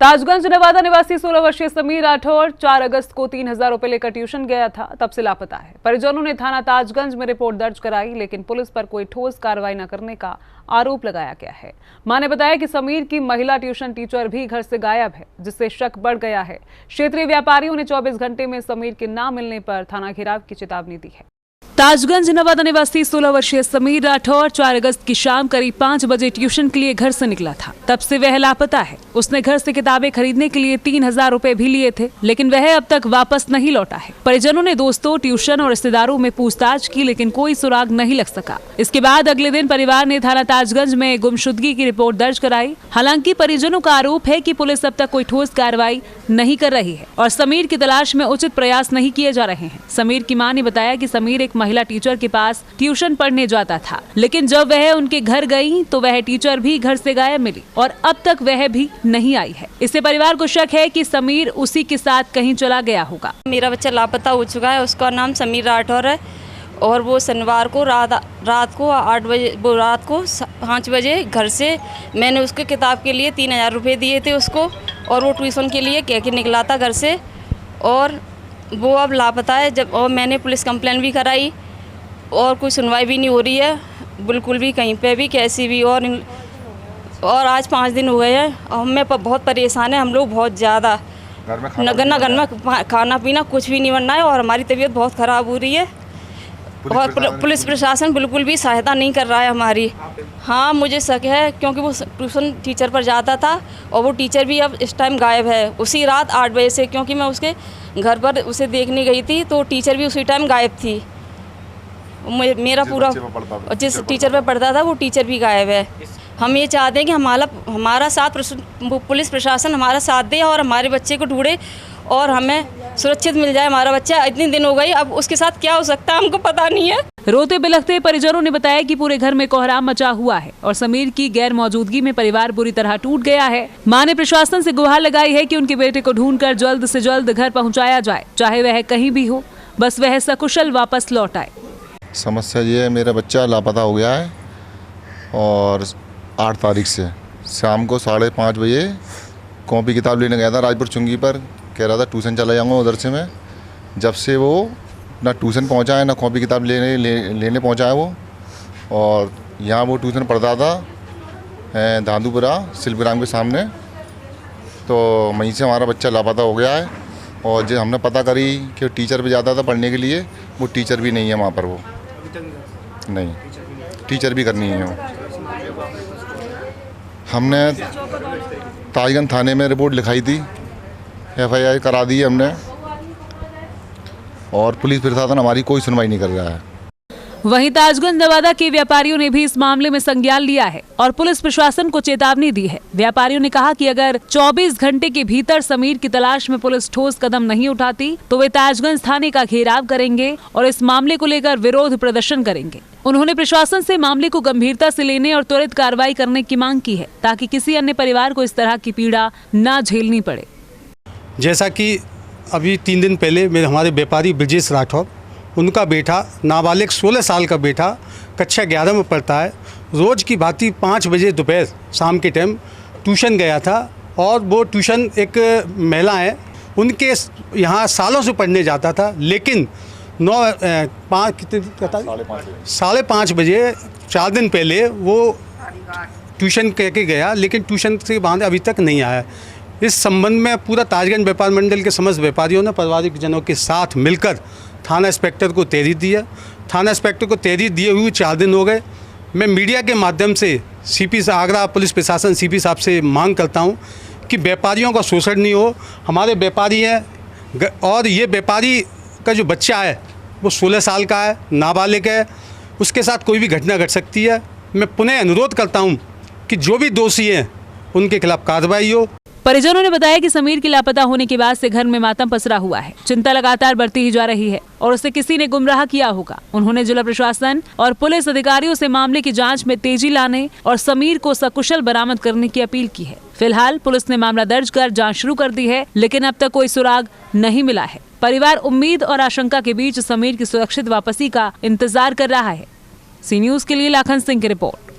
ताजगंज नवादा निवासी 16 वर्षीय समीर राठौर 4 अगस्त को 3000 रुपए लेकर ट्यूशन गया था, तब से लापता है। परिजनों ने थाना ताजगंज में रिपोर्ट दर्ज कराई, लेकिन पुलिस पर कोई ठोस कार्रवाई न करने का आरोप लगाया गया है। मां ने बताया कि समीर की महिला ट्यूशन टीचर भी घर से गायब है, जिससे शक बढ़ गया है। क्षेत्रीय व्यापारियों ने 24 घंटे में समीर के न मिलने पर थाना घेराव की चेतावनी दी है। ताजगंज नवादा निवासी 16 वर्षीय समीर राठौर 4 अगस्त की शाम करीब 5 बजे ट्यूशन के लिए घर से निकला था, तब से वह लापता है। उसने घर से किताबें खरीदने के लिए 3000 रुपए भी लिए थे, लेकिन वह अब तक वापस नहीं लौटा है। परिजनों ने दोस्तों, ट्यूशन और रिश्तेदारों में पूछताछ की, लेकिन कोई सुराग नहीं लग सका। इसके बाद अगले दिन परिवार ने थाना ताजगंज में गुमशुदगी की रिपोर्ट दर्ज कराई। हालांकि परिजनों का आरोप है कि पुलिस अब तक कोई ठोस कार्रवाई नहीं कर रही है और समीर की तलाश में उचित प्रयास नहीं किए जा रहे हैं। समीर की मां ने बताया कि समीर एक महिला टीचर के पास ट्यूशन पढ़ने जाता था, लेकिन जब वह उनके घर गई तो वह टीचर भी घर से गायब मिली और अब तक वह भी नहीं आई है। इससे परिवार को शक है कि समीर उसी के साथ कहीं चला गया होगा। मेरा बच्चा लापता हो चुका है, उसका नाम समीर राठौर है और वो शनिवार को रात को 8 बजे, वो रात को 5 बजे घर से, मैंने उसके किताब के लिए 3000 रुपये दिए थे उसको, और वो ट्यूशन के लिए कह के निकला था घर से, और वो अब लापता है। जब और मैंने पुलिस कंप्लेन भी कराई और कोई सुनवाई भी नहीं हो रही है बिल्कुल भी, कहीं पे भी कैसी भी। और आज 5 दिन हो गए हैं, हमें बहुत परेशान है हम लोग, बहुत ज़्यादा। घर में खाना पीना कुछ भी नहीं बनना है और हमारी तबीयत बहुत ख़राब हो रही है और पुलिस प्रशासन बिल्कुल भी सहायता नहीं कर रहा है हमारी। हाँ, मुझे शक है क्योंकि वो ट्यूशन टीचर पर जाता था और वो टीचर भी अब इस टाइम गायब है, उसी रात 8 बजे से, क्योंकि मैं उसके घर पर उसे देखने गई थी तो टीचर भी उसी टाइम गायब थी। मेरा पूरा जिस टीचर पे पढ़ता था वो टीचर भी गायब है। हम ये चाहते हैं कि हमारा साथ पुलिस प्रशासन हमारा साथ दे और हमारे बच्चे को ढूंढे और हमें सुरक्षित मिल जाए हमारा बच्चा। इतने दिन हो गए, अब उसके साथ क्या हो सकता है हमको पता नहीं है। रोते बिलखते परिजनों ने बताया कि पूरे घर में कोहराम मचा हुआ है और समीर की गैर मौजूदगी में परिवार बुरी तरह टूट गया है। मां ने प्रशासन से गुहार लगाई है कि उनके बेटे को ढूंढकर जल्द से जल्द घर पहुँचाया जाए, चाहे वह कहीं भी हो, बस वह सकुशल वापस लौट आए। समस्या ये है, मेरा बच्चा लापता हो गया है और 8 तारीख से शाम को 5:30 बजे कॉपी किताब लेने गया था राजपुर चुंगी पर, कह रहा था ट्यूशन चला जाऊंगा उधर से मैं। जब से वो ना ट्यूशन पहुंचा है ना कॉपी किताब लेने पहुंचा है वो, और यहाँ वो ट्यूशन पढ़ता था धांधुपुरा शिल्पग्राम के सामने, तो वहीं से हमारा बच्चा लापता हो गया है। और जो हमने पता करी कि टीचर भी जाता था पढ़ने के लिए, वो टीचर भी नहीं है वहाँ पर, वो नहीं, टीचर भी करनी है वो। हमने ताजगंज थाने में रिपोर्ट लिखाई थी, FIR करा दी है हमने, और पुलिस प्रशासन हमारी कोई सुनवाई नहीं कर रहा है। वहीं ताजगंज नवादा के व्यापारियों ने भी इस मामले में संज्ञान लिया है और पुलिस प्रशासन को चेतावनी दी है। व्यापारियों ने कहा कि अगर 24 घंटे के भीतर समीर की तलाश में पुलिस ठोस कदम नहीं उठाती तो वे ताजगंज थाने का घेराव करेंगे और इस मामले को लेकर विरोध प्रदर्शन करेंगे। उन्होंने प्रशासन से मामले को गंभीरता से लेने और त्वरित कार्रवाई करने की मांग की है, ताकि किसी अन्य परिवार को इस तरह की पीड़ा न झेलनी पड़े। जैसा कि अभी 3 दिन पहले हमारे व्यापारी ब्रजेश राठौर, उनका बेटा नाबालिग 16 साल का बेटा कक्षा 11 में पढ़ता है, रोज़ की भांति 5 बजे दोपहर शाम के टाइम ट्यूशन गया था। और वो ट्यूशन एक महिला है, उनके यहाँ सालों से पढ़ने जाता था, लेकिन 5:30 बजे 4 दिन पहले वो ट्यूशन कह के गया, लेकिन ट्यूशन से बाद अभी तक नहीं आया। इस संबंध में पूरा ताजगंज व्यापार मंडल के समस्त व्यापारियों ने पारिवारिक जनों के साथ मिलकर थाना इंस्पेक्टर को तहरीर दिया। थाना इंस्पेक्टर को तहरीर दिए हुए 4 दिन हो गए। मैं मीडिया के माध्यम से CP से आगरा पुलिस प्रशासन CP साहब से मांग करता हूं कि व्यापारियों का शोषण नहीं हो। हमारे व्यापारी हैं और ये व्यापारी का जो बच्चा है वो 16 साल का है, नाबालिग है, उसके साथ कोई भी घटना घट सकती है। मैं पुनः अनुरोध करता हूँ कि जो भी दोषी हैं उनके खिलाफ कार्रवाई हो। परिजनों ने बताया कि समीर के लापता होने के बाद से घर में मातम पसरा हुआ है। चिंता लगातार बढ़ती ही जा रही है और उसे किसी ने गुमराह किया होगा। उन्होंने जिला प्रशासन और पुलिस अधिकारियों से मामले की जांच में तेजी लाने और समीर को सकुशल बरामद करने की अपील की है। फिलहाल पुलिस ने मामला दर्ज कर जांच शुरू कर दी है, लेकिन अब तक कोई सुराग नहीं मिला है। परिवार उम्मीद और आशंका के बीच समीर की सुरक्षित वापसी का इंतजार कर रहा है। सी न्यूज़ के लिए लाखन सिंह की रिपोर्ट।